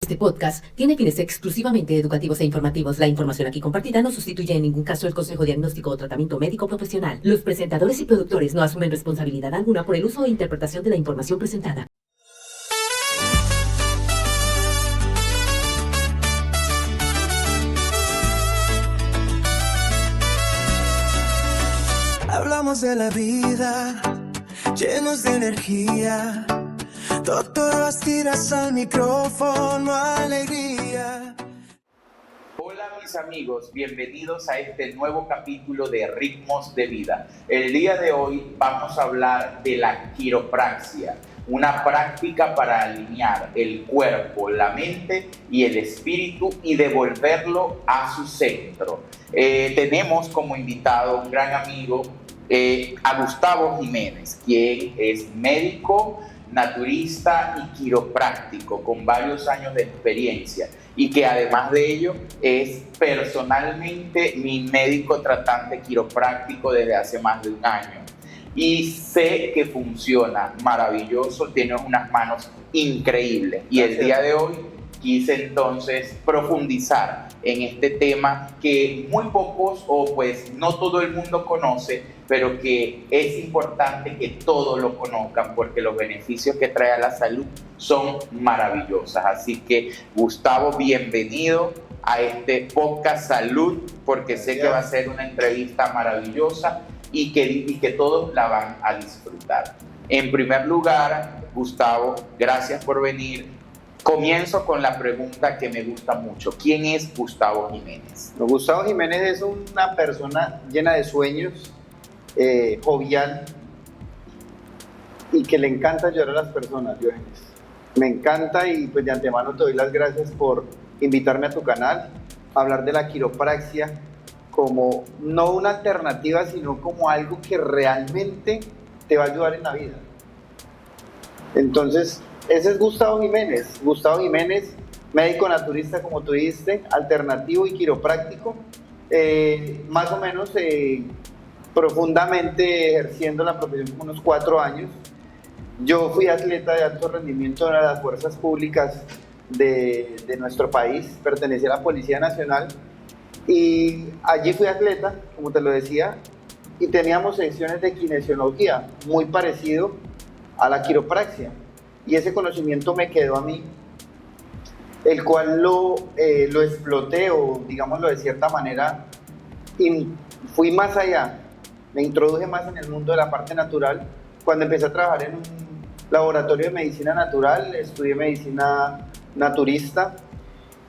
Este podcast tiene fines exclusivamente educativos e informativos. La información aquí compartida no sustituye en ningún caso el consejo diagnóstico o tratamiento médico profesional. Los presentadores y productores no asumen responsabilidad alguna por el uso o interpretación de la información presentada. Hablamos de la vida, llenos de energía. Doctor Bastidas al micrófono, alegría. Hola mis amigos, bienvenidos a este nuevo capítulo de Ritmos de Vida. El día de hoy vamos a hablar de la quiropraxia, una práctica para alinear el cuerpo, la mente y el espíritu y devolverlo a su centro. Tenemos como invitado un gran amigo, a Gustavo Jiménez, quien es médico, naturista y quiropráctico con varios años de experiencia y que además de ello es personalmente mi médico tratante quiropráctico desde hace más de un año y sé que funciona maravilloso, tiene unas manos increíbles y el día de hoy quise entonces profundizar en este tema que muy pocos o pues no todo el mundo conoce, pero que es importante que todos lo conozcan porque los beneficios que trae a la salud son maravillosos. Así que Gustavo, bienvenido a este podcast Salud, porque sé que va a ser una entrevista maravillosa y que todos la van a disfrutar. En primer lugar, Gustavo, gracias por venir. Comienzo con la pregunta que me gusta mucho. ¿Quién es Gustavo Jiménez? Gustavo Jiménez es una persona llena de sueños, jovial y que le encanta ayudar a las personas, Diógenes. Me encanta y pues de antemano te doy las gracias por invitarme a tu canal, a hablar de la quiropraxia como no una alternativa, sino como algo que realmente te va a ayudar en la vida. Entonces, ese es Gustavo Jiménez. Gustavo Jiménez, médico naturista, como tú dijiste, alternativo y quiropráctico, más o menos profundamente ejerciendo la profesión como unos 4 años. Yo fui atleta de alto rendimiento de las fuerzas públicas de nuestro país, pertenecía a la Policía Nacional y allí fui atleta, como te lo decía, y teníamos sesiones de kinesiología, muy parecido a la quiropraxia. Y ese conocimiento me quedó a mí, el cual lo exploté o digámoslo de cierta manera, y fui más allá, me introduje más en el mundo de la parte natural. Cuando empecé a trabajar en un laboratorio de medicina natural, estudié medicina naturista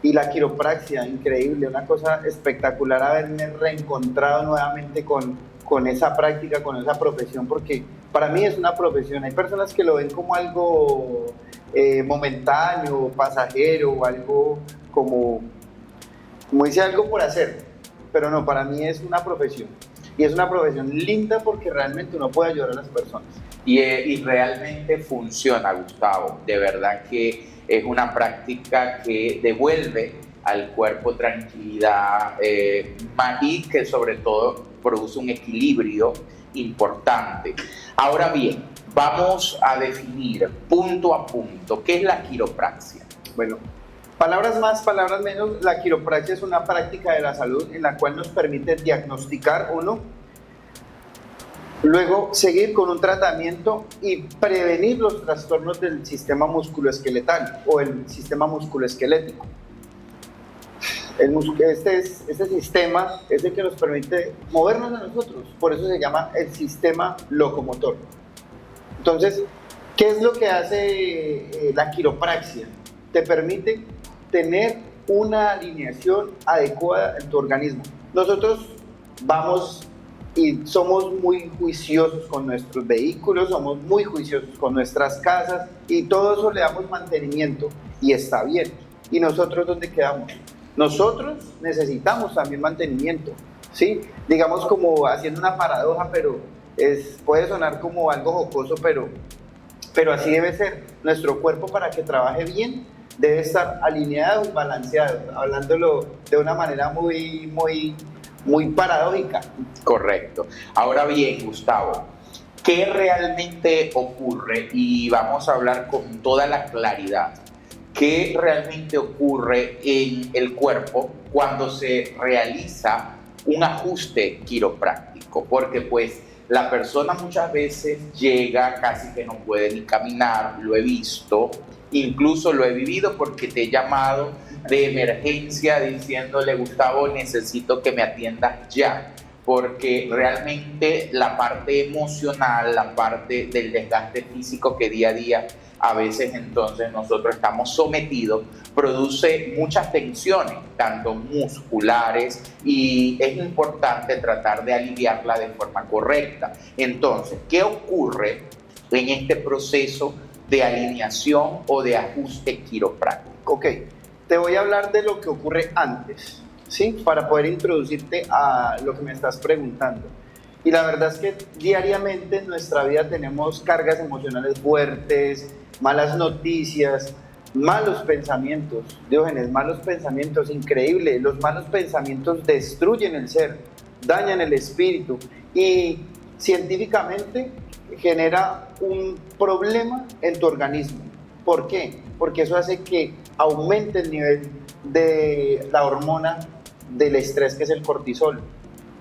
y la quiropraxia, increíble, una cosa espectacular haberme reencontrado nuevamente con esa práctica, con esa profesión, porque para mí es una profesión. Hay personas que lo ven como algo momentáneo, pasajero, o algo como dice, algo por hacer, pero no, para mí es una profesión. Y es una profesión linda porque realmente uno puede ayudar a las personas. Y realmente funciona, Gustavo. De verdad que es una práctica que devuelve al cuerpo tranquilidad y que sobre todo produce un equilibrio importante. Ahora bien, vamos a definir punto a punto qué es la quiropraxia. Bueno, palabras más, palabras menos, la quiropraxia es una práctica de la salud en la cual nos permite diagnosticar uno, luego seguir con un tratamiento y prevenir los trastornos del sistema musculoesqueletal o el sistema musculoesquelético. Este sistema es el que nos permite movernos a nosotros, por eso se llama el sistema locomotor. Entonces, ¿qué es lo que hace la quiropraxia? Te permite tener una alineación adecuada en tu organismo. Nosotros vamos y somos muy juiciosos con nuestros vehículos, somos muy juiciosos con nuestras casas y todo eso le damos mantenimiento y está bien. ¿Y nosotros dónde quedamos? Nosotros necesitamos también mantenimiento, ¿sí? Digamos como haciendo una paradoja, pero puede sonar como algo jocoso, pero así debe ser. Nuestro cuerpo, para que trabaje bien, debe estar alineado y balanceado, hablándolo de una manera muy paradójica. Correcto. Ahora bien, Gustavo, ¿qué realmente ocurre? Y vamos a hablar con toda la claridad. ¿qué realmente ocurre en el cuerpo cuando se realiza un ajuste quiropráctico? Porque pues la persona muchas veces llega casi que no puede ni caminar, lo he visto, incluso lo he vivido porque te he llamado de emergencia diciéndole: Gustavo, necesito que me atiendas ya, porque realmente la parte emocional, la parte del desgaste físico que día a día a veces entonces nosotros estamos sometidos, produce muchas tensiones, tanto musculares, y es importante tratar de aliviarla de forma correcta. Entonces, ¿qué ocurre en este proceso de alineación o de ajuste quiropráctico? Ok, te voy a hablar de lo que ocurre antes, ¿sí? Para poder introducirte a lo que me estás preguntando. Y la verdad es que diariamente en nuestra vida tenemos cargas emocionales fuertes, malas noticias, malos pensamientos. Diógenes, malos pensamientos, increíble. Los malos pensamientos destruyen el ser, dañan el espíritu y científicamente genera un problema en tu organismo. ¿Por qué? Porque eso hace que aumente el nivel de la hormona del estrés, que es el cortisol.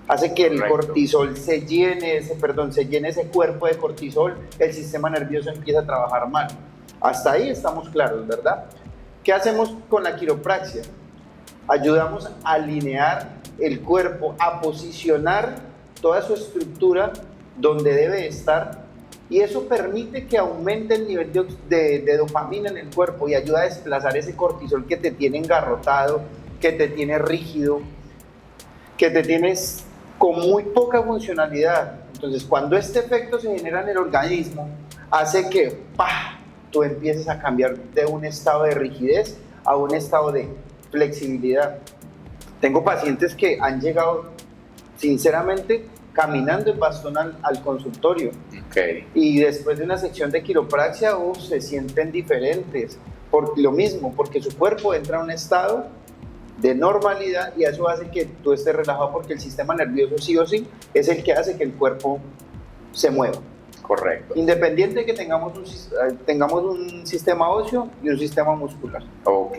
Hace que el cortisol se llene ese cuerpo de cortisol, el sistema nervioso empieza a trabajar mal. Hasta ahí estamos claros, ¿verdad? ¿Qué hacemos con la quiropraxia? Ayudamos a alinear el cuerpo, a posicionar toda su estructura donde debe estar, y eso permite que aumente el nivel de dopamina en el cuerpo y ayuda a desplazar ese cortisol que te tiene engarrotado, que te tiene rígido, que te tienes con muy poca funcionalidad. Entonces, cuando este efecto se genera en el organismo, hace que tú empieces a cambiar de un estado de rigidez a un estado de flexibilidad. Tengo pacientes que han llegado, sinceramente, caminando en bastón al consultorio. Okay. Y después de una sección de quiropraxia, se sienten diferentes. Por lo mismo, porque su cuerpo entra a un estado de normalidad y eso hace que tú estés relajado, porque el sistema nervioso sí o sí es el que hace que el cuerpo se mueva. Correcto. Independiente de que tengamos un sistema óseo y un sistema muscular. Ok.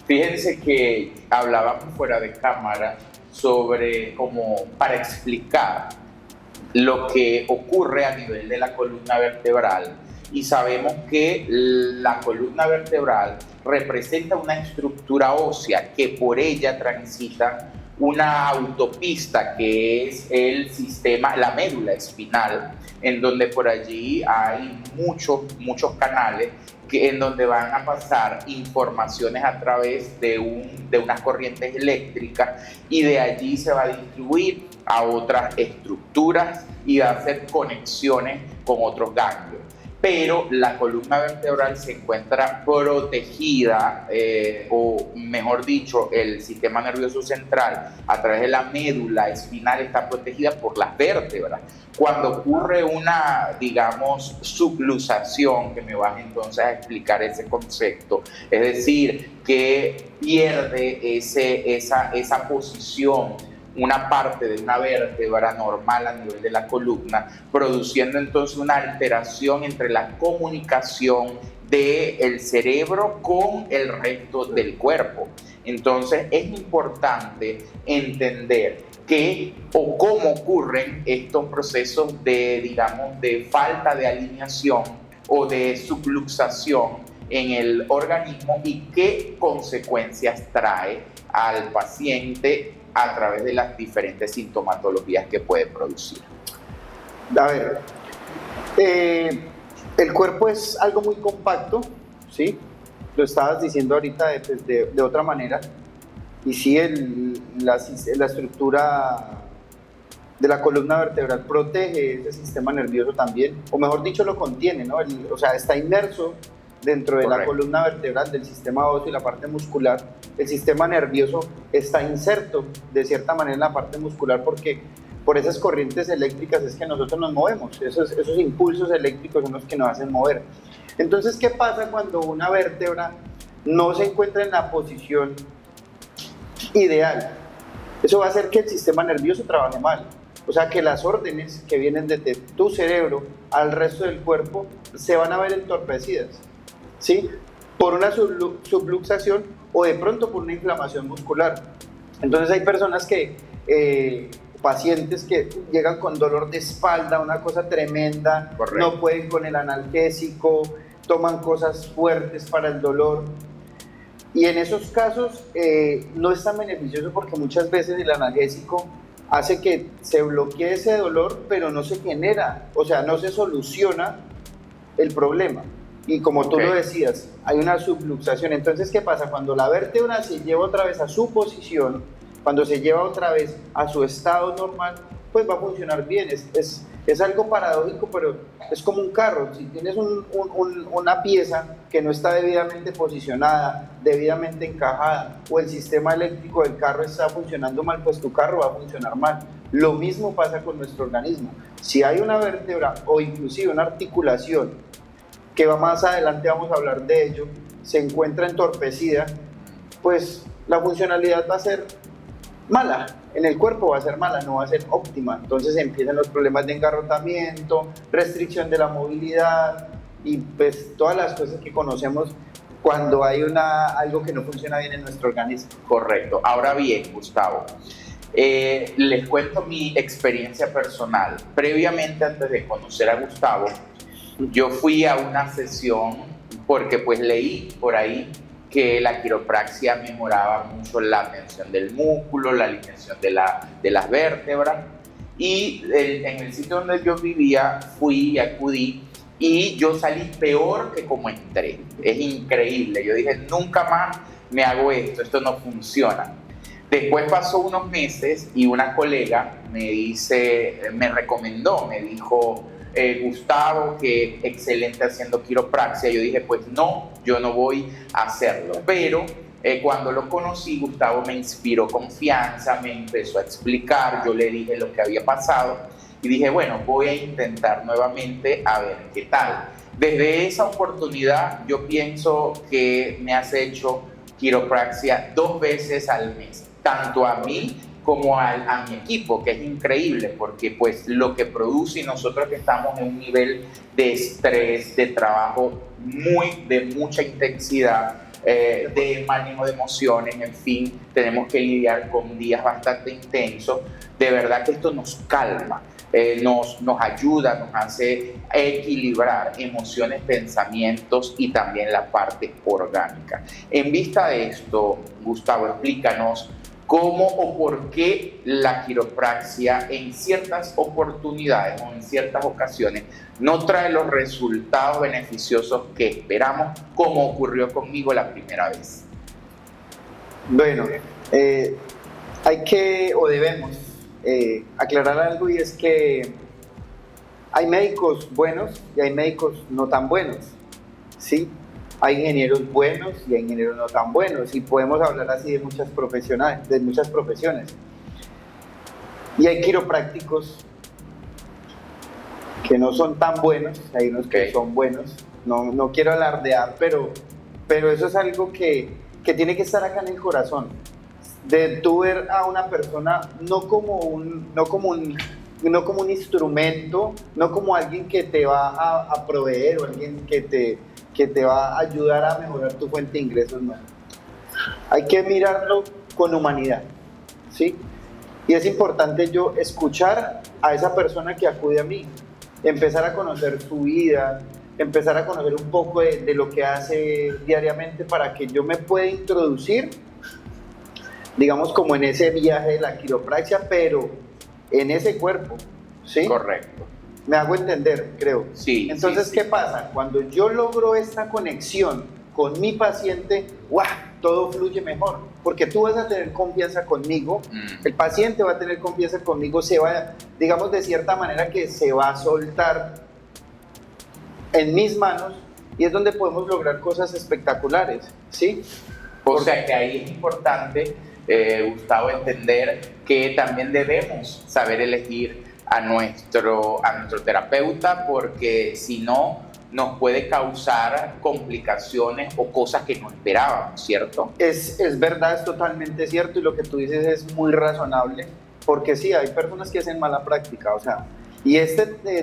Fíjense que hablábamos fuera de cámara sobre cómo, para explicar lo que ocurre a nivel de la columna vertebral, y sabemos que la columna vertebral representa una estructura ósea que por ella transita una autopista que es el sistema, la médula espinal, en donde por allí hay muchos canales en donde van a pasar informaciones a través de unas corrientes eléctricas, y de allí se va a distribuir a otras estructuras y va a hacer conexiones con otros ganglios. Pero la columna vertebral se encuentra protegida, o mejor dicho, el sistema nervioso central a través de la médula espinal está protegida por las vértebras. Cuando ocurre una, digamos, subluxación, que me vas entonces a explicar ese concepto, es decir, que pierde esa posición una parte de una vértebra normal a nivel de la columna, produciendo entonces una alteración entre la comunicación del cerebro con el resto del cuerpo. Entonces es importante entender cómo ocurren estos procesos de, digamos, de falta de alineación o de subluxación en el organismo, y qué consecuencias trae al paciente a través de las diferentes sintomatologías que puede producir. A ver, el cuerpo es algo muy compacto, ¿sí? Lo estabas diciendo ahorita de otra manera, y sí, la estructura de la columna vertebral protege ese sistema nervioso también, o mejor dicho, lo contiene, ¿no? O sea, está inmerso dentro de la columna vertebral, del sistema óseo y la parte muscular. El sistema nervioso está inserto de cierta manera en la parte muscular, porque por esas corrientes eléctricas es que nosotros nos movemos. Esos impulsos eléctricos son los que nos hacen mover. Entonces, ¿qué pasa cuando una vértebra no se encuentra en la posición ideal? Eso va a hacer que el sistema nervioso trabaje mal. O sea, que las órdenes que vienen desde tu cerebro al resto del cuerpo se van a ver entorpecidas, ¿sí? por una subluxación o de pronto por una inflamación muscular. Entonces hay personas pacientes que llegan con dolor de espalda, una cosa tremenda, Correcto. no pueden con el analgésico, toman cosas fuertes para el dolor. Y en esos casos no es tan beneficioso porque muchas veces el analgésico hace que se bloquee ese dolor, pero no se genera, o sea, no se soluciona el problema. Y como tú lo decías, hay una subluxación. Entonces, ¿qué pasa? Cuando la vértebra se lleva otra vez a su posición, cuando se lleva otra vez a su estado normal, pues va a funcionar bien. Es algo paradójico, pero es como un carro. Si tienes una pieza que no está debidamente posicionada, debidamente encajada, o el sistema eléctrico del carro está funcionando mal, pues tu carro va a funcionar mal. Lo mismo pasa con nuestro organismo. Si hay una vértebra o inclusive una articulación, que más adelante vamos a hablar de ello, se encuentra entorpecida, pues la funcionalidad va a ser mala, en el cuerpo va a ser mala, no va a ser óptima. Entonces empiezan los problemas de engarrotamiento, restricción de la movilidad y pues todas las cosas que conocemos cuando hay algo que no funciona bien en nuestro organismo. Correcto. Ahora bien, Gustavo, les cuento mi experiencia personal. Previamente, antes de conocer a Gustavo, yo fui a una sesión porque pues leí por ahí que la quiropraxia mejoraba mucho la tensión del músculo, la alineación de las vértebras, y en el sitio donde yo vivía acudí y yo salí peor que como entré. Es increíble. Yo dije, nunca más me hago esto no funciona. Después pasó unos meses y una colega me recomendó, me dijo, Gustavo, que excelente haciendo quiropraxia. Yo dije, pues no, yo no voy a hacerlo. Pero cuando lo conocí, Gustavo me inspiró confianza, me empezó a explicar, yo le dije lo que había pasado y dije, bueno, voy a intentar nuevamente a ver qué tal. Desde esa oportunidad yo pienso que me has hecho quiropraxia 2 veces al mes, tanto a mí como a mi equipo, que es increíble porque pues lo que produce, y nosotros que estamos en un nivel de estrés, de trabajo de mucha intensidad, de manejo de emociones, en fin, tenemos que lidiar con días bastante intensos, de verdad que esto nos calma, nos ayuda, nos hace equilibrar emociones, pensamientos y también la parte orgánica. En vista de esto, Gustavo, explícanos cómo o por qué la quiropraxia en ciertas oportunidades o en ciertas ocasiones no trae los resultados beneficiosos que esperamos, como ocurrió conmigo la primera vez. Bueno, debemos aclarar algo, y es que hay médicos buenos y hay médicos no tan buenos, ¿sí? Hay ingenieros buenos y hay ingenieros no tan buenos, y podemos hablar así de muchas profesiones. Y hay quiroprácticos que no son tan buenos, hay unos que son buenos. No quiero alardear, pero eso es algo que tiene que estar acá en el corazón. De tú ver a una persona no como un instrumento, no como alguien que te va a proveer o alguien que te va a ayudar a mejorar tu fuente de ingresos, no. Hay que mirarlo con humanidad, ¿sí? Y es importante yo escuchar a esa persona que acude a mí, empezar a conocer su vida, empezar a conocer un poco de lo que hace diariamente para que yo me pueda introducir, digamos, como en ese viaje de la quiropraxia, pero en ese cuerpo, ¿sí? Correcto. Me hago entender, creo. Sí. Entonces, sí. ¿qué pasa? Cuando yo logro esta conexión con mi paciente, ¡guau!, todo fluye mejor, porque tú vas a tener confianza conmigo, el paciente va a tener confianza conmigo, se va, digamos, de cierta manera que se va a soltar en mis manos, y es donde podemos lograr cosas espectaculares, ¿sí? O sea que ahí es importante, Gustavo, entender que también debemos saber elegir a nuestro terapeuta, porque si no nos puede causar complicaciones o cosas que no esperábamos, ¿cierto? Es verdad, es totalmente cierto, y lo que tú dices es muy razonable, porque sí, hay personas que hacen mala práctica, o sea, Y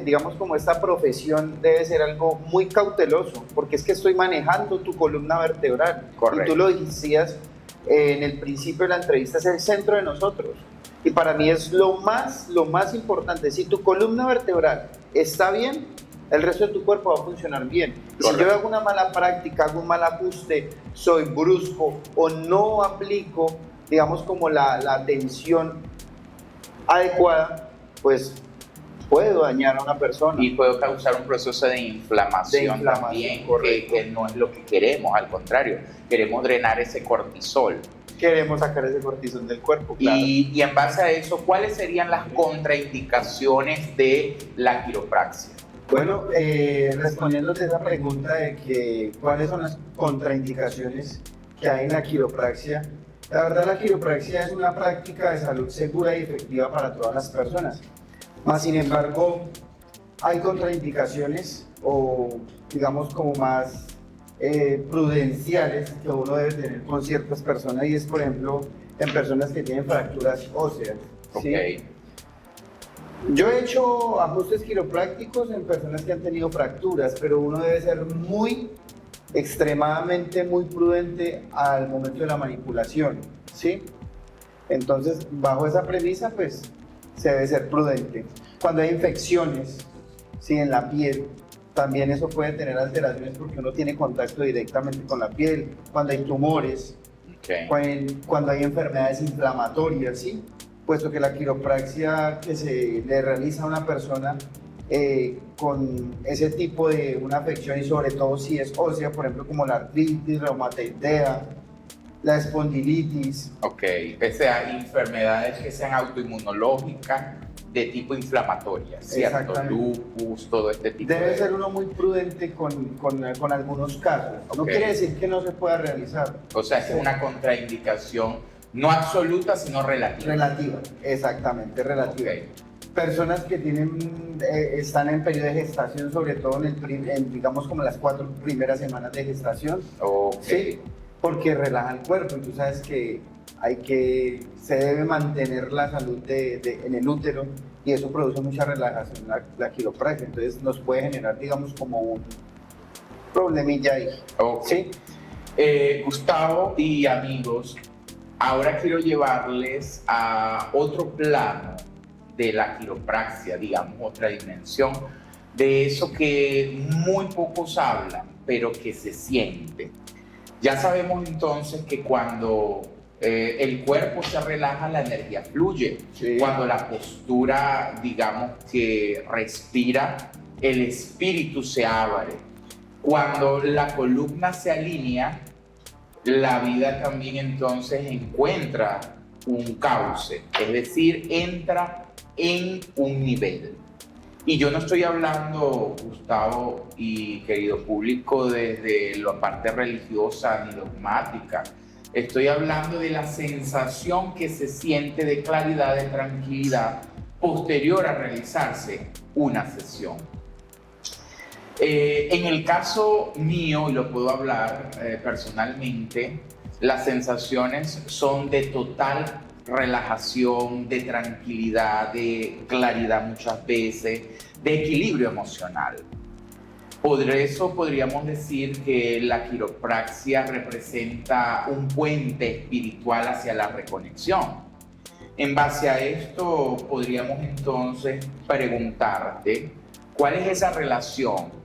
digamos como esta profesión debe ser algo muy cauteloso, porque es que estoy manejando tu columna vertebral. Correcto. Y tú lo decías en el principio de la entrevista, es el centro de nosotros. Y para mí es lo más importante. Si tu columna vertebral está bien, el resto de tu cuerpo va a funcionar bien. Y si yo hago una mala práctica, hago un mal ajuste, soy brusco o no aplico, digamos, como la tensión adecuada, pues puedo dañar a una persona. Y puedo causar un proceso de inflamación también, que no es lo que queremos, al contrario, queremos drenar ese cortisol. Queremos sacar ese cortisol del cuerpo, claro. Y en base a eso, ¿cuáles serían las contraindicaciones de la quiropraxia? Bueno, respondiéndote esa pregunta de que cuáles son las contraindicaciones que hay en la quiropraxia, la verdad la quiropraxia es una práctica de salud segura y efectiva para todas las personas. Más sin embargo, hay contraindicaciones o digamos como más prudenciales que uno debe tener con ciertas personas, y es por ejemplo en personas que tienen fracturas óseas. ¿Sí? Ok. Yo he hecho ajustes quiroprácticos en personas que han tenido fracturas, pero uno debe ser extremadamente muy prudente al momento de la manipulación, ¿sí? Entonces, bajo esa premisa, pues, se debe ser prudente. Cuando hay infecciones, ¿sí?, en la piel, también eso puede tener alteraciones porque uno tiene contacto directamente con la piel. Cuando hay tumores, cuando hay enfermedades inflamatorias, ¿sí?, puesto que la quiropraxia que se le realiza a una persona con ese tipo de una afección, y sobre todo si es ósea, por ejemplo como la artritis reumatoidea, la espondilitis. Ok, o sea, enfermedades que sean autoinmunológicas de tipo inflamatoria, ¿cierto? Lupus, todo este tipo Debe ser uno muy prudente con algunos casos. No quiere decir que no se pueda realizar. O sea, es una contraindicación no absoluta, sino relativa. Relativa, exactamente, relativa. Okay. Personas que están en periodo de gestación, sobre todo digamos como las 4 primeras semanas de gestación, ¿sí?, porque relaja el cuerpo, y tú sabes que se debe mantener la salud en el útero, y eso produce mucha relajación, la quiropraxia, entonces nos puede generar, digamos, como un problemilla ahí. Okay. ¿Sí? Gustavo y amigos, ahora quiero llevarles a otro plano de la quiropraxia, digamos, otra dimensión, de eso que muy pocos hablan, pero que se siente. Ya sabemos entonces que cuando el cuerpo se relaja, la energía fluye. Sí. Cuando la postura, digamos, que respira, el espíritu se abre. Cuando la columna se alinea, la vida también entonces encuentra un cauce, es decir, entra en un nivel. Y yo no estoy hablando, Gustavo y querido público, desde la parte religiosa ni dogmática. Estoy hablando de la sensación que se siente de claridad, de tranquilidad, posterior a realizarse una sesión. En el caso mío, y lo puedo hablar personalmente, las sensaciones son de total relajación, de tranquilidad, de claridad muchas veces, de equilibrio emocional. Por eso podríamos decir que la quiropraxia representa un puente espiritual hacia la reconexión. En base a esto, podríamos entonces preguntarte, ¿cuál es esa relación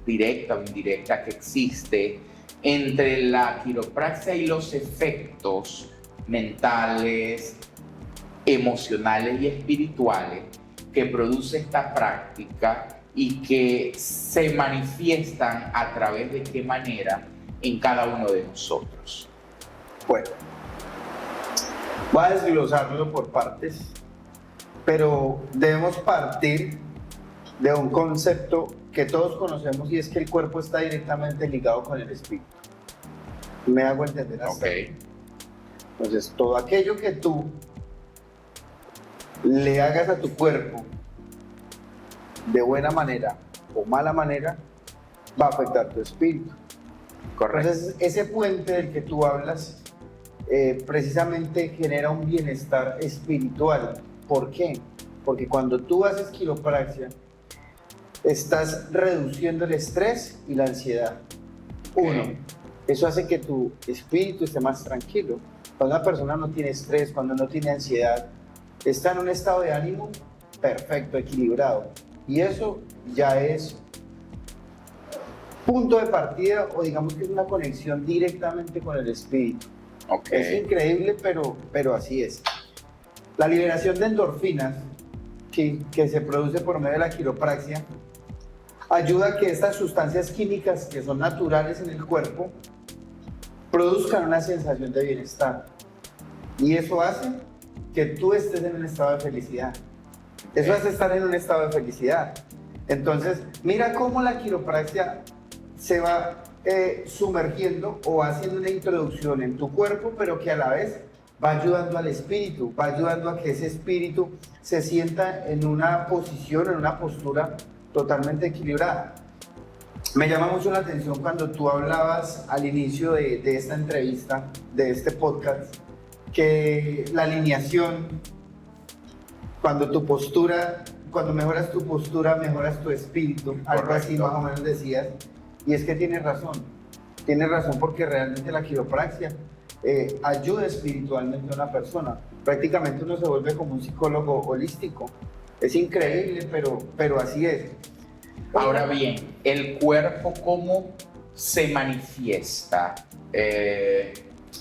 directa o indirecta que existe entre la quiropraxia y los efectos mentales, emocionales y espirituales que produce esta práctica y que se manifiestan a través de qué manera en cada uno de nosotros? Bueno, voy a desglosarlo por partes, pero debemos partir de un concepto que todos conocemos, y es que el cuerpo está directamente ligado con el espíritu. ¿Me hago entender hasta ahí? Entonces, todo aquello que tú le hagas a tu cuerpo de buena manera o mala manera, va a afectar tu espíritu. Correcto. Entonces, ese puente del que tú hablas precisamente genera un bienestar espiritual. ¿Por qué? porque cuando tú haces quiropraxia, estás reduciendo el estrés y la ansiedad. Uno, eso hace que tu espíritu esté más tranquilo. Cuando una persona no tiene estrés, cuando no tiene ansiedad, está en un estado de ánimo perfecto, equilibrado. Y eso ya es punto de partida, o digamos que es una conexión directamente con el espíritu. Es increíble, pero así es. La liberación de endorfinas que se produce por medio de la quiropraxia ayuda a que estas sustancias químicas que son naturales en el cuerpo produzcan una sensación de bienestar. Y eso hace que tú estés en un estado de felicidad. Eso hace estar en un estado de felicidad. Entonces, mira cómo la quiropraxia se va sumergiendo o haciendo una introducción en tu cuerpo, pero que a la vez va ayudando al espíritu, va ayudando a que ese espíritu se sienta en una posición, en una postura totalmente equilibrada. Me llama mucho la atención cuando tú hablabas al inicio de esta entrevista, de este podcast, que la alineación, cuando mejoras tu postura, mejoras tu espíritu, algo así más o menos decías, y es que tienes razón porque realmente la quiropraxia ayuda espiritualmente a una persona. Prácticamente uno se vuelve como un psicólogo holístico. Es increíble, pero así es. Ahora bien, el cuerpo, ¿cómo se manifiesta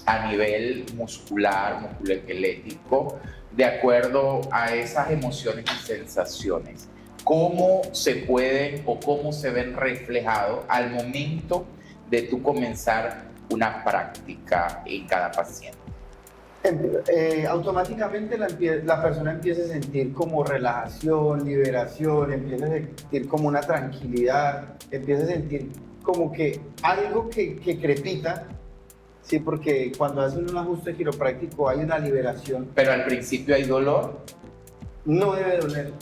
a nivel muscular, musculoesquelético, de acuerdo a esas emociones y sensaciones? ¿Cómo se pueden o cómo se ven reflejados al momento de tú comenzar una práctica en cada paciente? Automáticamente la persona empieza a sentir como relajación, liberación, empieza a sentir como una tranquilidad, empieza a sentir como que algo que crepita, sí, porque cuando hacen un ajuste quiropráctico hay una liberación. ¿Pero al principio hay dolor? No debe doler.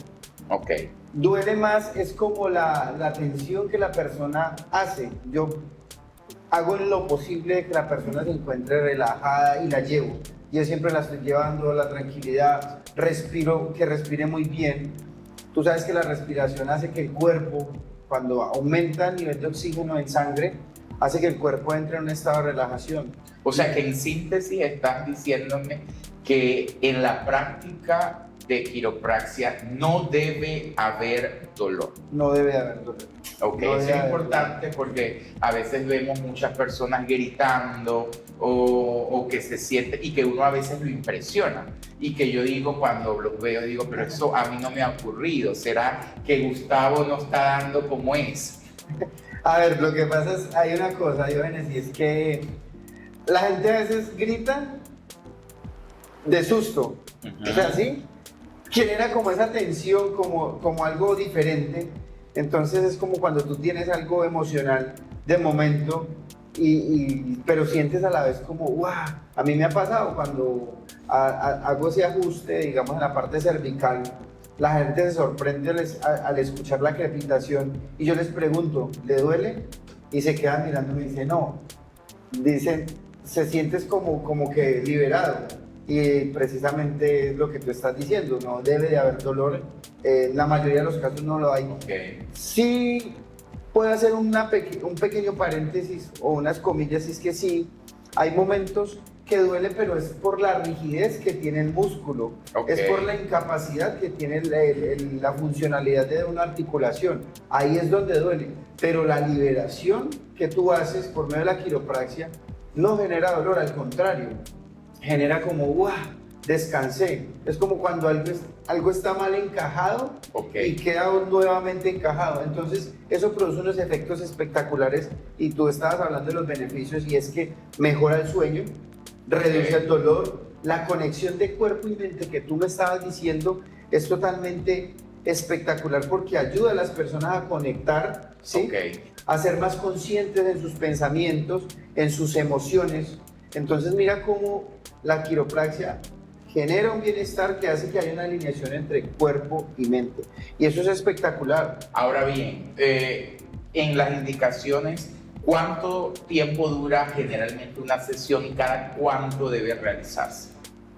Ok. Duele más, es como la tensión que la persona hace. Yo hago lo posible de que la persona se encuentre relajada y la llevo. Yo siempre la estoy llevando a la tranquilidad, que respire muy bien. Tú sabes que la respiración hace que el cuerpo, cuando aumenta el nivel de oxígeno en sangre, hace que el cuerpo entre en un estado de relajación. O sea que en síntesis estás diciéndome que en la práctica de quiropraxia no debe haber dolor. No debe haber dolor. Ok, no eso es importante porque a veces vemos muchas personas gritando o que se siente y que uno a veces lo impresiona. Y que yo digo, cuando los veo, digo, pero eso a mí no me ha ocurrido. ¿Será que Gustavo no está dando como es? A ver, lo que pasa es, hay una cosa, Diógenes, y es que la gente a veces grita de susto. O sea, ¿sí? Genera como esa tensión, como algo diferente. Entonces es como cuando tú tienes algo emocional de momento, pero sientes a la vez como, ¡guau! A mí me ha pasado cuando hago ese ajuste, digamos, en la parte cervical, la gente se sorprende al escuchar la crepitación y yo les pregunto, ¿le duele? Y se quedan mirando y me dicen, no. Dicen, se sientes como que liberado. Y precisamente es lo que tú estás diciendo, no debe de haber dolor, en la mayoría de los casos no lo hay. Okay. Sí, puedo hacer un pequeño paréntesis o unas comillas, es que sí, hay momentos que duele, pero es por la rigidez que tiene el músculo, es por la incapacidad que tiene la funcionalidad de una articulación, ahí es donde duele, pero la liberación que tú haces por medio de la quiropraxia no genera dolor, al contrario, genera como, ¡guau! Descansé. Es como cuando algo está mal encajado y queda nuevamente encajado. Entonces, eso produce unos efectos espectaculares y tú estabas hablando de los beneficios y es que mejora el sueño, reduce el dolor, la conexión de cuerpo y mente que tú me estabas diciendo es totalmente espectacular porque ayuda a las personas a conectar, ¿sí? A ser más conscientes en sus pensamientos, en sus emociones. Entonces, mira cómo la quiropraxia genera un bienestar que hace que haya una alineación entre cuerpo y mente. Y eso es espectacular. Ahora bien, en las indicaciones, ¿cuánto tiempo dura generalmente una sesión y cada cuánto debe realizarse?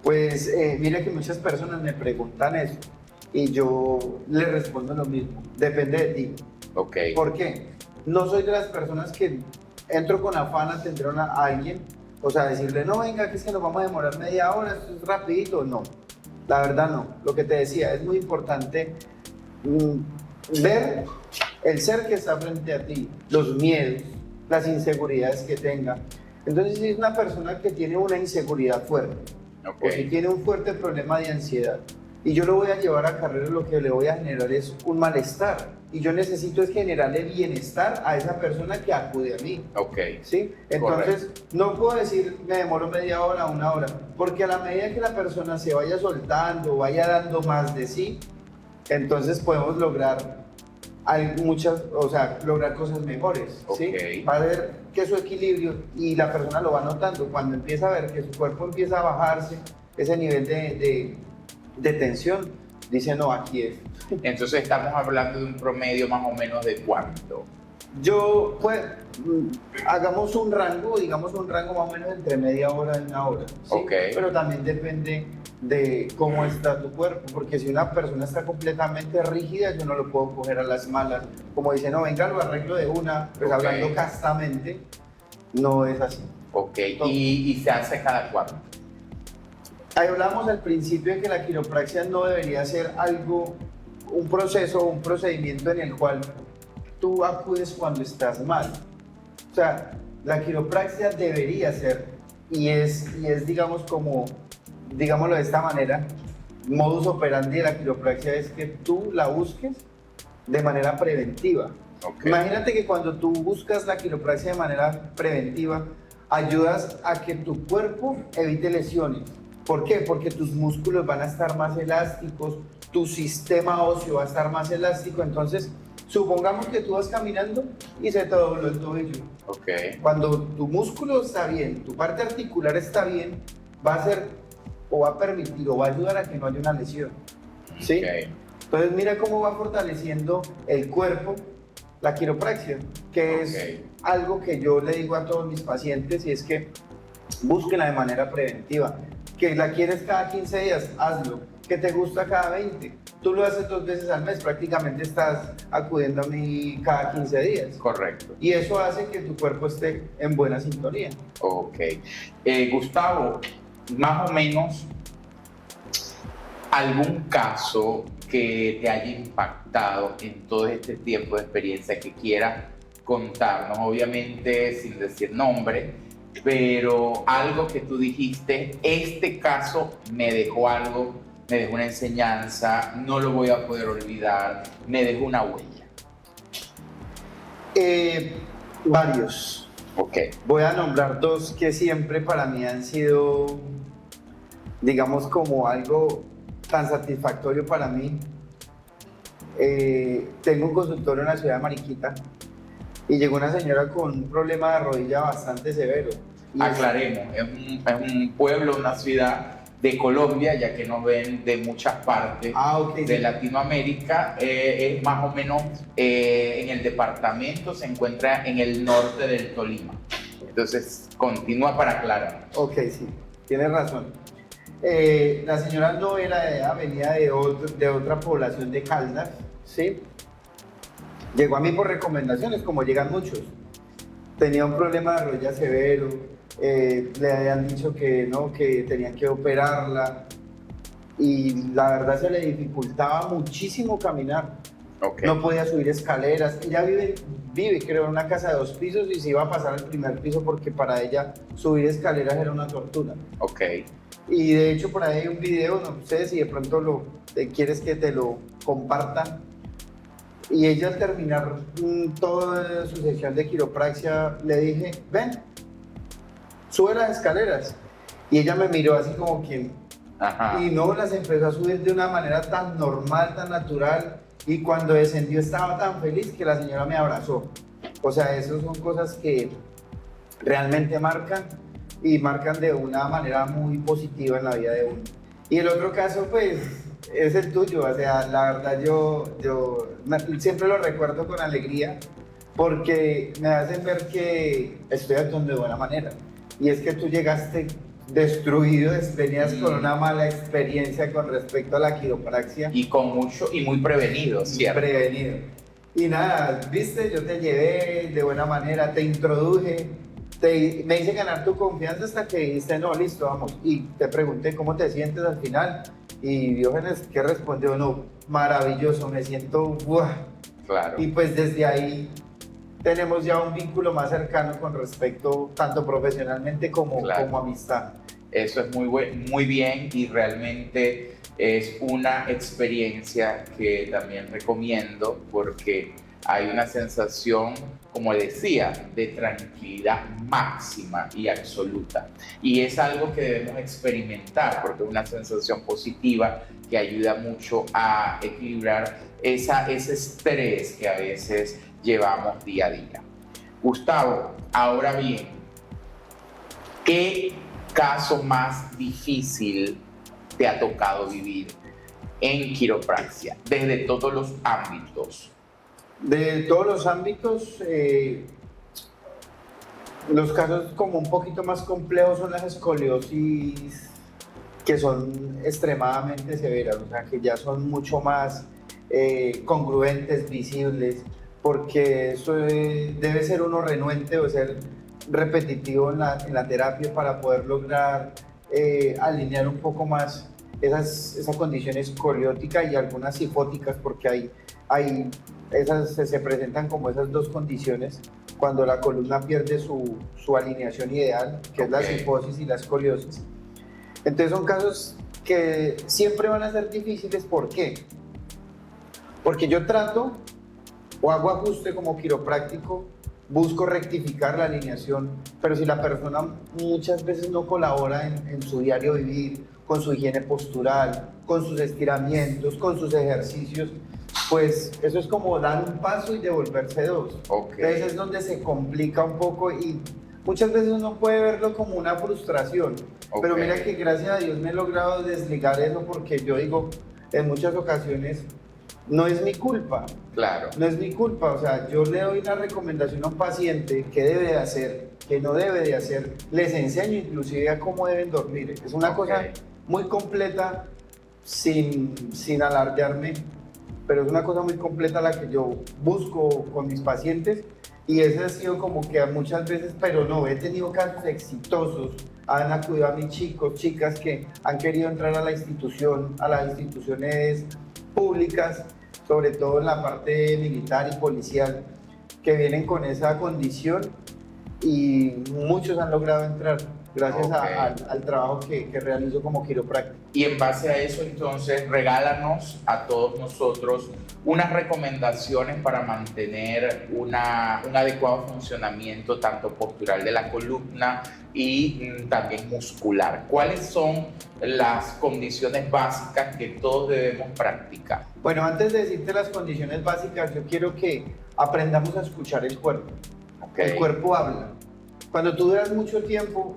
Pues mira que muchas personas me preguntan eso. y yo le respondo lo mismo, depende de ti. Ok. ¿Por qué? No soy de las personas que entro con afán a atender a alguien, o sea, decirle, no, venga, que es que nos vamos a demorar media hora, esto es rapidito, no. La verdad no. Lo que te decía, es muy importante ver el ser que está frente a ti, los miedos, las inseguridades que tenga. Entonces, si es una persona que tiene una inseguridad fuerte, o si tiene un fuerte problema de ansiedad, y yo lo voy a llevar a carrera, lo que le voy a generar es un malestar. Y yo necesito es generarle bienestar a esa persona que acude a mí. Ok. ¿Sí? Entonces, Correcto. no puedo decir me demoro media hora, una hora, porque a la medida que la persona se vaya soltando, vaya dando más de sí, entonces podemos lograr lograr cosas mejores. ¿Sí? Ok. Va a ver que su equilibrio, y la persona lo va notando, cuando empieza a ver que su cuerpo empieza a bajarse, ese nivel de tensión, dice, no, aquí es. Entonces estamos hablando de un promedio más o menos de cuánto. Yo, pues, hagamos un rango, digamos un rango más o menos entre media hora y una hora, ¿sí? Ok. Pero también depende de cómo está tu cuerpo, porque si una persona está completamente rígida, yo no lo puedo coger a las malas, como dice, no, venga, lo arreglo de una, pues Ok. hablando castamente, no es así. Ok. ¿Y se hace cada cuánto? Ahí hablamos al principio de que la quiropraxia no debería ser algo, un proceso o un procedimiento en el cual tú acudes cuando estás mal. O sea, la quiropraxia debería ser, y es digamos digámoslo de esta manera, modus operandi de la quiropraxia es que tú la busques de manera preventiva. Ok. Imagínate que cuando tú buscas la quiropraxia de manera preventiva, ayudas a que tu cuerpo evite lesiones. ¿Por qué? Porque tus músculos van a estar más elásticos, tu sistema óseo va a estar más elástico. Entonces, supongamos que tú vas caminando y se te dobló el tobillo. Ok. Cuando tu músculo está bien, tu parte articular está bien, va a hacer o va a permitir o va a ayudar a que no haya una lesión. ¿Sí? Ok. Entonces, mira cómo va fortaleciendo el cuerpo la quiropraxia, que es Ok. algo que yo le digo a todos mis pacientes, y es que búsquenla de manera preventiva. Que la quieres cada 15 días, hazlo. Que te gusta cada 20. Tú lo haces 2 veces al mes, prácticamente estás acudiendo a mí cada 15 días. Correcto. Y eso hace que tu cuerpo esté en buena sintonía. Ok. Gustavo, más o menos, ¿algún caso que te haya impactado en todo este tiempo de experiencia que quieras contarnos? Obviamente sin decir nombre, pero algo que tú dijiste, este caso me dejó algo, me dejó una enseñanza, no lo voy a poder olvidar, me dejó una huella. Varios. Ok. Voy a nombrar 2 que siempre para mí han sido, digamos, como algo tan satisfactorio para mí. Tengo un consultorio en la ciudad de Mariquita y llegó una señora con un problema de rodilla bastante severo. Y Aclaremos, es un pueblo, una ciudad de Colombia, ya que nos ven de muchas partes ok, de sí. Latinoamérica. Es más o menos en el departamento, se encuentra en el norte del Tolima. Entonces, continúa para aclarar. Ok, sí, tienes razón. La señora no era de allá, venía de otra población de Caldas, ¿sí? Llegó a mí por recomendaciones, como llegan muchos. Tenía un problema de rodilla severo, le habían dicho que no, que tenían que operarla, y la verdad se le dificultaba muchísimo caminar. Ok. No podía subir escaleras. Ella vive creo en una casa de 2 pisos y se iba a pasar al primer piso porque para ella subir escaleras era una tortura. Ok. Y de hecho por ahí hay un video, no sé si de pronto quieres que te lo compartan. Y ella al terminar toda su sesión de quiropraxia le dije, ven, sube las escaleras. Y ella me miró así como quien... Ajá. Y no, las empezó a subir de una manera tan normal, tan natural. Y cuando descendió estaba tan feliz que la señora me abrazó. O sea, esas son cosas que realmente marcan, y marcan de una manera muy positiva en la vida de uno. Y el otro caso, pues, es el tuyo. O sea, la verdad yo siempre lo recuerdo con alegría porque me hacen ver que estoy actuando de buena manera. Y es que tú llegaste destruido, venías con una mala experiencia con respecto a la quiropraxia. Y con mucho, y muy prevenido, ¿cierto? Prevenido. Y nada, viste, yo te llevé de buena manera, te introduje, me hice ganar tu confianza hasta que dijiste, no, listo, vamos. Y te pregunté cómo te sientes al final. Y Diógenes, ¿qué respondió? No, maravilloso, me siento, ¡buah! Claro. Y pues desde ahí tenemos ya un vínculo más cercano con respecto, tanto profesionalmente como, Claro. como amistad. Eso es muy bien y realmente es una experiencia que también recomiendo porque hay una sensación, como decía, de tranquilidad máxima y absoluta. Y es algo que debemos experimentar porque es una sensación positiva que ayuda mucho a equilibrar ese estrés que a veces llevamos día a día. Gustavo, ahora bien, ¿qué caso más difícil te ha tocado vivir en quiropraxia, desde todos los ámbitos? De todos los ámbitos, los casos como un poquito más complejos son las escoliosis, que son extremadamente severas, o sea, que ya son mucho más congruentes, visibles, porque eso debe ser uno renuente o ser repetitivo en la terapia para poder lograr alinear un poco más esa condición escoliótica y algunas sifóticas, porque se presentan como esas dos condiciones cuando la columna pierde su alineación ideal, que es la sifosis y la escoliosis. Entonces son casos que siempre van a ser difíciles. ¿Por qué? Porque yo trato o hago ajuste como quiropráctico, busco rectificar la alineación, pero si la persona muchas veces no colabora en su diario vivir, con su higiene postural, con sus estiramientos, con sus ejercicios, pues eso es como dar un paso y devolverse dos. Entonces es donde se complica un poco y muchas veces uno puede verlo como una frustración, pero mira que gracias a Dios me he logrado desligar eso, porque yo digo, en muchas ocasiones, no es mi culpa. Claro. No es mi culpa, o sea, yo le doy una recomendación a un paciente qué debe de hacer, qué no debe de hacer, les enseño inclusive a cómo deben dormir. Es una cosa muy completa, sin alardearme, pero es una cosa muy completa la que yo busco con mis pacientes, y ese ha sido como que muchas veces, pero no, he tenido casos exitosos, han acudido a mis chicos, chicas que han querido entrar a la institución, a las instituciones públicas, sobre todo en la parte militar y policial, que vienen con esa condición, y muchos han logrado entrar gracias al trabajo que realizo como quiropráctico. Y en base a eso, entonces, regálanos a todos nosotros unas recomendaciones para mantener un adecuado funcionamiento tanto postural de la columna y también muscular. ¿Cuáles son las condiciones básicas que todos debemos practicar? Bueno, antes de decirte las condiciones básicas, yo quiero que aprendamos a escuchar el cuerpo. El cuerpo habla. Cuando tú duras mucho tiempo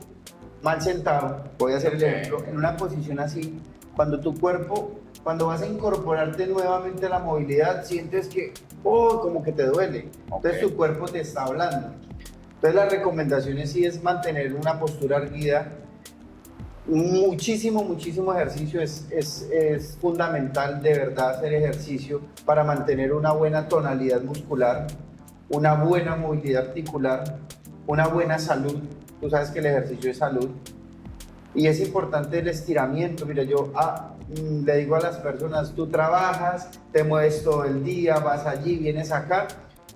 mal sentado, voy a hacer el ejemplo, en una posición así, cuando tu cuerpo, cuando vas a incorporarte nuevamente a la movilidad, sientes que, como que te duele. Entonces tu cuerpo te está hablando. Entonces las recomendaciones sí es mantener una postura erguida. Muchísimo ejercicio, es fundamental de verdad hacer ejercicio para mantener una buena tonalidad muscular, una buena movilidad articular, una buena salud. Tú sabes que el ejercicio es salud y es importante el estiramiento. Mira, yo le digo a las personas, tú trabajas, te mueves todo el día, vas allí, vienes acá,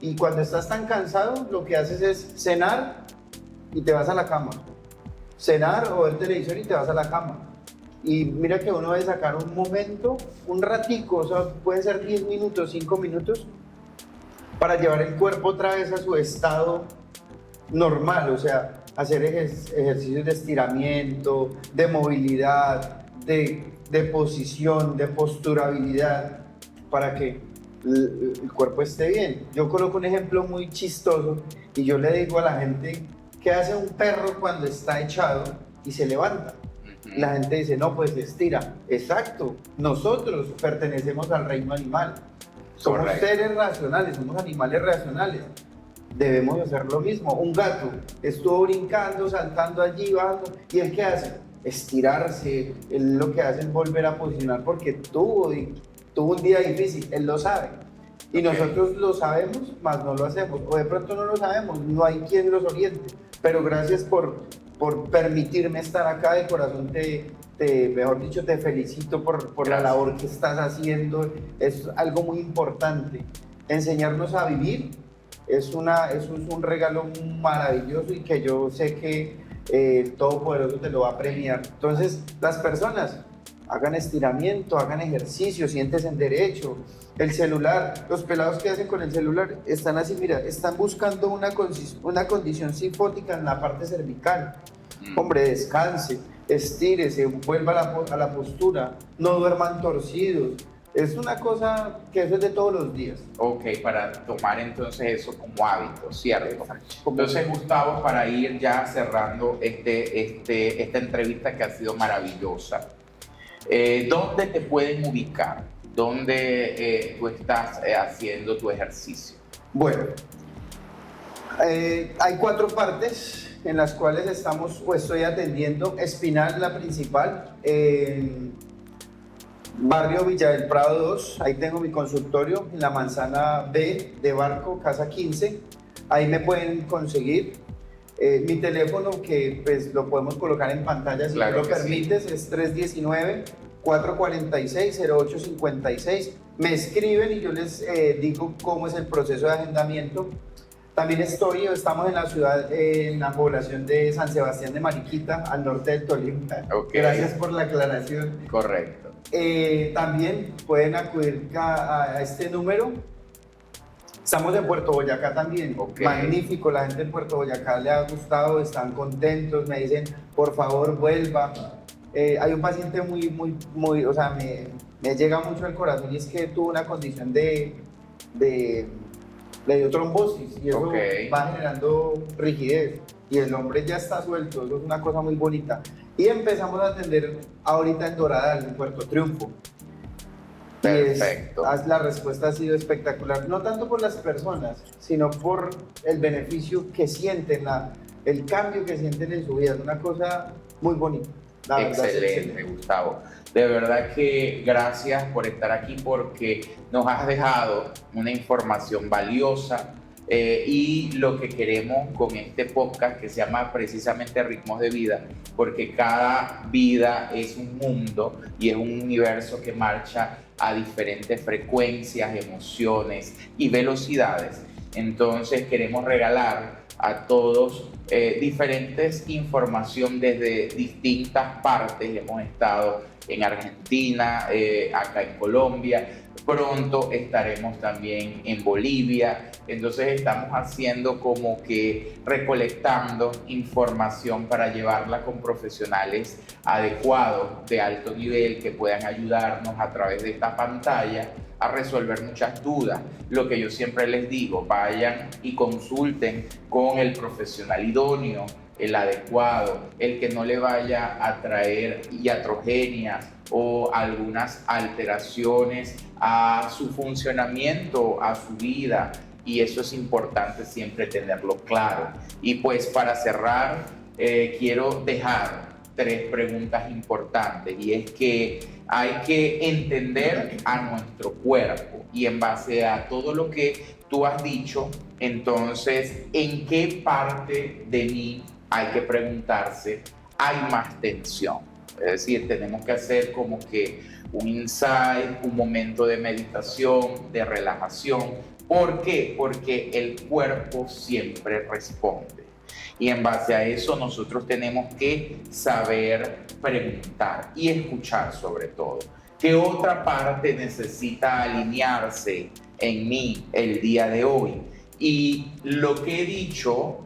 y cuando estás tan cansado lo que haces es cenar y te vas a la cama. Cenar o ver televisión y te vas a la cama. Y mira que uno debe sacar un momento, un ratico, o sea, puede ser 10 minutos, 5 minutos, para llevar el cuerpo otra vez a su estado normal, o sea, hacer ejercicios de estiramiento, de movilidad, de posición, de posturabilidad, para que el cuerpo esté bien. Yo coloco un ejemplo muy chistoso y yo le digo a la gente, ¿qué hace un perro cuando está echado y se levanta? La gente dice, no, pues estira. Exacto, nosotros pertenecemos al reino animal. Somos seres racionales, somos animales racionales. Debemos hacer lo mismo. Un gato estuvo brincando, saltando allí, bajando, ¿y él qué hace? estirarse, él lo que hace es volver a posicionar porque tuvo un día difícil, él lo sabe. Y nosotros lo sabemos, más no lo hacemos. O de pronto no lo sabemos, no hay quien los oriente. Pero gracias por permitirme estar acá. De corazón mejor dicho, te felicito por la labor que estás haciendo. Es algo muy importante. Enseñarnos a vivir es un regalo maravilloso y que yo sé que el Todopoderoso te lo va a premiar. Entonces, las personas hagan estiramiento, hagan ejercicio, siéntese en derecho. El celular, los pelados que hacen con el celular están así, mira, están buscando una condición sifótica en la parte cervical. Hombre, descanse, estírese, vuelva a la postura, no duerman torcidos. Es una cosa que eso es de todos los días. Ok, para tomar entonces eso como hábito, ¿cierto? Entonces, Gustavo, para ir ya cerrando esta entrevista que ha sido maravillosa, ¿dónde te pueden ubicar? ¿Dónde tú estás haciendo tu ejercicio? Bueno, hay 4 partes en las cuales estoy atendiendo. Espinal, la principal, barrio Villa del Prado 2, ahí tengo mi consultorio, en la manzana B de Barco, casa 15, ahí me pueden conseguir. Mi teléfono, que pues lo podemos colocar en pantalla si claro me lo permites, sí. Es 319-446-0856. Me escriben y yo les digo cómo es el proceso de agendamiento. También estamos en la ciudad, en la población de San Sebastián de Mariquita, al norte del Tolima. Okay. Gracias por la aclaración. Correcto. También pueden acudir a este número. Estamos en Puerto Boyacá también. Okay. Magnífico, la gente en Puerto Boyacá le ha gustado, están contentos, me dicen, por favor, vuelva. Hay un paciente muy, o sea, me llega mucho al corazón y es que tuvo una condición le dio trombosis y eso okay. va generando rigidez y el hombre ya está suelto, eso es una cosa muy bonita. Y empezamos a atender ahorita en Doradal, en Puerto Triunfo. Perfecto. La respuesta ha sido espectacular, no tanto por las personas, sino por el beneficio que sienten, el cambio que sienten en su vida. Es una cosa muy bonita. Excelente, Gustavo. De verdad que gracias por estar aquí porque nos has dejado una información valiosa y lo que queremos con este podcast que se llama precisamente Ritmos de Vida, porque cada vida es un mundo y es un universo que marcha a diferentes frecuencias, emociones y velocidades. Entonces queremos regalar a todos diferentes información desde distintas partes. Hemos estado en Argentina, acá en Colombia, pronto estaremos también en Bolivia. Entonces estamos haciendo como que recolectando información para llevarla con profesionales adecuados, de alto nivel, que puedan ayudarnos a través de esta pantalla a resolver muchas dudas. Lo que yo siempre les digo, vayan y consulten con el profesional idóneo, el adecuado, el que no le vaya a traer iatrogenias o algunas alteraciones a su funcionamiento, a su vida, y eso es importante siempre tenerlo claro. Y pues para cerrar, quiero dejar 3 preguntas importantes, y es que hay que entender a nuestro cuerpo, y en base a todo lo que tú has dicho, entonces, ¿en qué parte de mí hay que preguntarse, hay más tensión? Es decir, tenemos que hacer como que un insight, un momento de meditación, de relajación. ¿Por qué? Porque el cuerpo siempre responde. Y en base a eso nosotros tenemos que saber preguntar y escuchar sobre todo. ¿Qué otra parte necesita alinearse en mí el día de hoy? Y lo que he dicho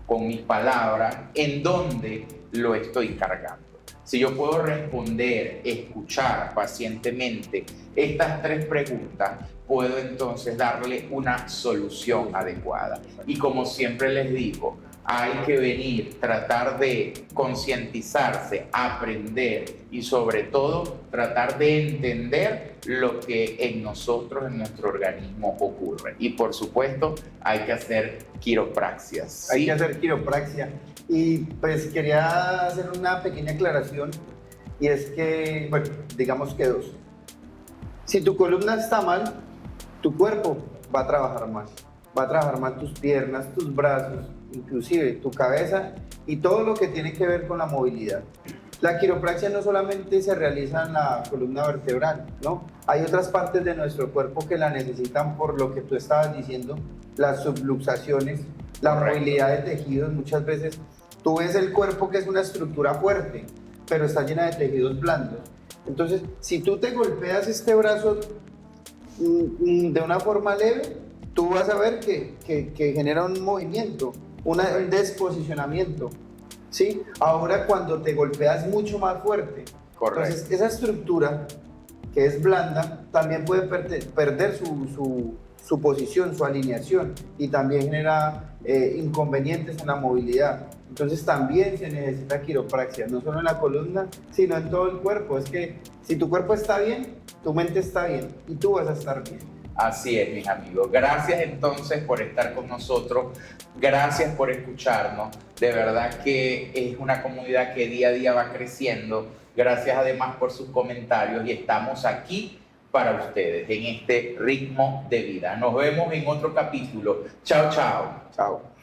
con mis palabras, ¿en dónde lo estoy cargando? Si yo puedo responder, escuchar pacientemente estas 3 preguntas, puedo entonces darle una solución adecuada. Y como siempre les digo, hay que venir, tratar de concientizarse, aprender y sobre todo tratar de entender lo que en nosotros, en nuestro organismo ocurre. Y por supuesto hay que hacer quiropraxias. ¿Sí? Hay que hacer quiropraxia. Y pues quería hacer una pequeña aclaración y es que, bueno, digamos que dos. Si tu columna está mal, tu cuerpo va a trabajar mal. Va a trabajar mal tus piernas, tus brazos, inclusive tu cabeza y todo lo que tiene que ver con la movilidad. La quiropraxia no solamente se realiza en la columna vertebral, ¿no? Hay otras partes de nuestro cuerpo que la necesitan por lo que tú estabas diciendo, las subluxaciones, la movilidad de tejidos. Muchas veces tú ves el cuerpo que es una estructura fuerte, pero está llena de tejidos blandos. Entonces, si tú te golpeas este brazo de una forma leve, tú vas a ver que genera un movimiento, un desposicionamiento. ¿Sí? Ahora cuando te golpeas mucho más fuerte, entonces esa estructura que es blanda también puede perder su posición, su alineación y también genera inconvenientes en la movilidad. Entonces también se necesita quiropraxia, no solo en la columna, sino en todo el cuerpo. Es que si tu cuerpo está bien, tu mente está bien y tú vas a estar bien. Así es, mis amigos. Gracias entonces por estar con nosotros. Gracias por escucharnos. De verdad que es una comunidad que día a día va creciendo. Gracias además por sus comentarios y estamos aquí para ustedes en este ritmo de vida. Nos vemos en otro capítulo. Chao, chao. Chao.